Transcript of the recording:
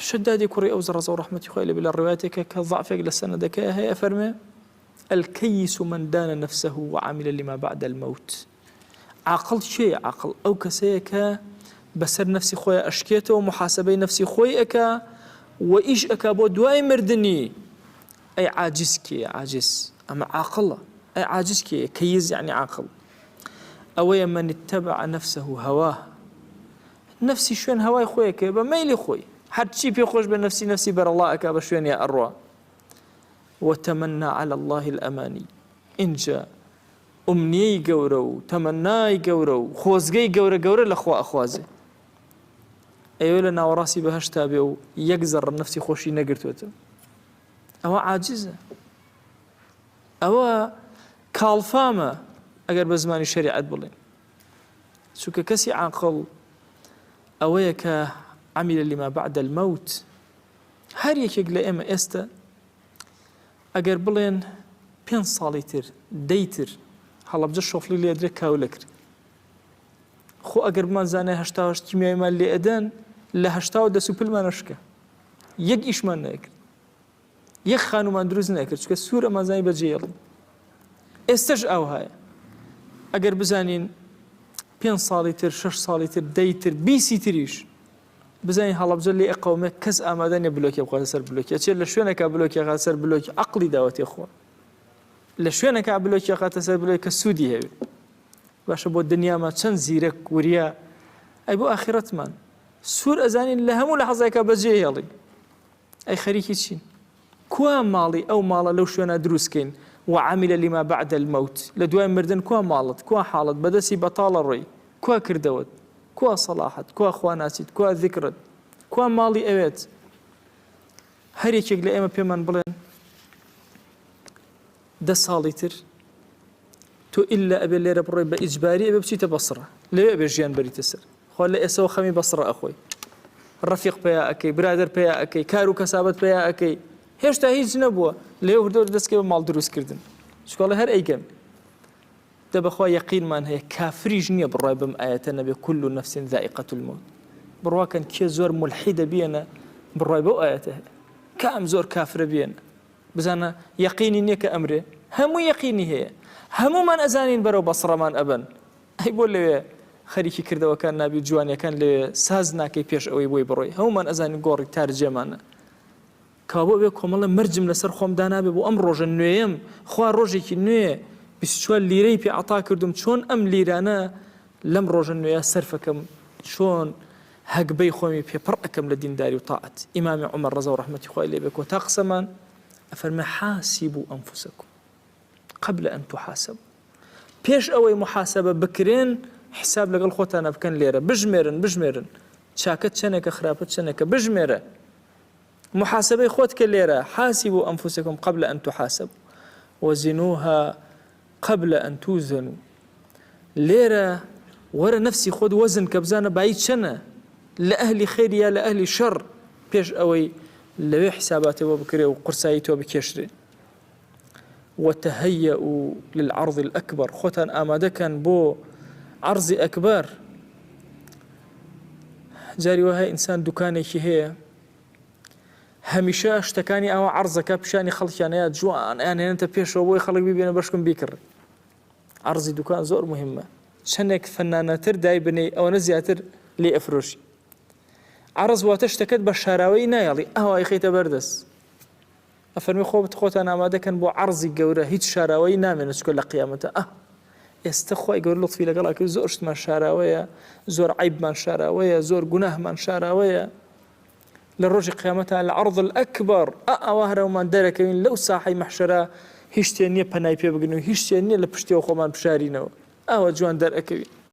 شدادي كوري أوزر رزق رحمة خويل بلا روايتك كضعفك للسندك هي أفرمي الكيس من دان نفسه وعمل لما بعد الموت. عقل شيء عقل أو كسيك بسر نفسي خويا أشكيته ومحاسبي نفسي خويك وإيش أكابو دواي مردني أي عاجزكي عاجز أما عاقل أي عاجزكي كيز يعني عاقل أو من اتبع نفسه هواه نفسي شوين هواي خويك بميلي خوي حد شي بيخرج بنفسي نفسي بر الله أكاب شوين يا أروى وتمنى على الله الأماني إن جاء أمنيي قورو تمناي قورو خوزقي قورو لأخوة أخوازي أيوة لنا وراسي بهشتا بيو يقزر نفسي خوشي نقرتوته أو عاجزة أو كالفامة أقر بزماني شريعة بلين سوك كسي عاقل أويك عمل لما بعد الموت هر يكيق لأما استا أقر بلين 5 ساڵی تر دەیتر هەڵە بجە شۆفلی لێ درێ کاولەکر خۆ ئەگەر بمانزانێ 88 کیمیایمان لێ ئەدەن لە 80 دەسوپلمان نەشکە یەک ئیشمان نەکرد یەک خانومان دروست نەکرد چونکە سوورە مازانی بەجێڵن ئێستش ئەو هەیە ئەگەر بزانین 5 ساڵی تر 6 ساڵی تر دەیتر 20 تریش بزانین هەڵەبجە لێ ئەقەومێ کەس ئامادە نیە بلۆکێ بخواتە سەر بلۆکێ چێ لە شوێنێکا بلۆکێ خاتە سەر بلۆکی عەقڵی داوەتێ خۆ لە شوێنێکا بلۆکی خاتە سەر بلۆکی کە سوودی هەبێ باشە بۆ دنیاما چەند زیرەک وریا ئەی بۆ ئاخرەتمان سوور ئەزانین لە هەموو لەحەزێکا بەجێهێڵین ئەی خەریکی چین کوا ماڵی ئەو ماڵە لەو شوێنە دروستکەین وعمل لما بعد الموت لە دوای مردن کوا ماڵت کوا حاڵت بەدەستی بەتاڵە ڕۆی کوا کردەوەت کوا صلاحت کوا خواناسیت کوا ذکرت کوا ماڵی ئەوێت هەر یەکێک لە ئێمە پێمان بڵێن 10 ساڵی تر تۆ ئیلا ئەبێ لێرە بڕۆی بە ئیجباری ئەبێ بچیتە بەسڕە لەوێ ئەبێ ژیان بەریتە سەر خۆ لە ئێسەوە خەمی بەسڕە ئەخۆی ڕەفیق پێیا ئەەکەی برادر پێیا ئەەکەی کار و کەسابەت پێیا ئەەکەی هێشتا هیچ نەبووە لێو هەردەور دەستکەوە ماڵ دروستکردن شکۆڵە هەر ئەیگەن دەبەخوا یەقینمان هەیە کافریش نییە بڕای بم ئاەتە نەبێ كل نفس ذائقة الموت بڕواکەن کێ زۆر ملحیدە بێنە بڕای بەو ئاەتە هەیە کام زۆر کافرە بێنە بزانە یەقینی نییە کە ئەمرێ هەموو یەقینی هەیە هەمومان ئەزانین بەرەو بەسڕەمان ئەبن ئەی بۆ لەوێ خەریکی کردەوەکان نابی جوانیەکان لەوێ ساز ناکەی پێش ئەوەی بۆی بڕۆی هەمومان ئەزانین گۆڕی تارجێمانە کابۆ بێ کۆمەڵە مرجم لەسەر خۆم دانابێ بۆ ئەم ڕۆژە نوێیەم خوا ڕۆژێکی نوێ 24 لیرەی پێ عەتا کردم چۆن ئەم لیرانە لەم ڕۆژە نوێیە سەرفەکەم چۆن هەگبەی خۆمی پێپڕ ئەەکەم لە دینداری و تاعەت ئیمامی عومەر ڕەزا و ڕەحمەتی خوای لێ بێ کۆتا قسەمان ئەفەرمێ حاسبوا أنفسكم قبل أن تحاسبوا پێش ئەوەی محاسبە بکرێن حساب لەگەڵ خۆتانە بکەن لێرە بژمێرن چاکت چەنێکە خراپەت چەنێکە بژمێرە محاسبەی خۆت کە لێرە حاسبوا أنفسكم قبل أن تحاسبوا وزنوها قبل أن توزنوا لێرە وەرە نفسی خۆت وەزن کە بزانە بای چەنە لە ئەهلی خەیر یا لە ئەهلی شەڕ پێش ئەوەی لەوێ حساباتەوە بکرێ و قورسایی تۆ بکێشرێ وتهيئوا للعرض الأكبر خوتان آماده كان بو عرض أكبر جاري وهي إنسان دكاني هي هەمیشە شتەکانی ئەوە عەرزەکە پیشانی خەڵکیانەیە جوان یانێ ئەنتە پێشەوە بۆی خەڵک ببینە بەشکم بیکڕ عەرزی دوکان زۆر مهمە چەندێک فەنانەتر دای بنێ ئەوەنە زیاتر لێ ئەفرۆشی عەرز واتە شتەکەت بە شاراوەی نایەڵی ئەوای خەیتە بەردەست ئەفەرمی خۆتان ئامادەکەن بۆ عەرزی گەورە هیچ شاراوەی نامێنە چکە لە قیامەتە ئێستا خۆی گەورە لطفی لەگەڵا کرد زۆر شتمان شاراوەیە زۆر عیبمان شاراوەیە زۆر گوناهمان شاراوەیە لە ڕۆژی قیامەتە لە عەرض الأكبر ئەوە هەرەومان دەرەکەوین لەو ساحەی مەحشەرە هیچ شتێ نییە پەنای پێ بگرن و هیچ شتێ نییە لە پشتیەوە خۆمان بشارینەوە ئەوە جوان دەرەکەوین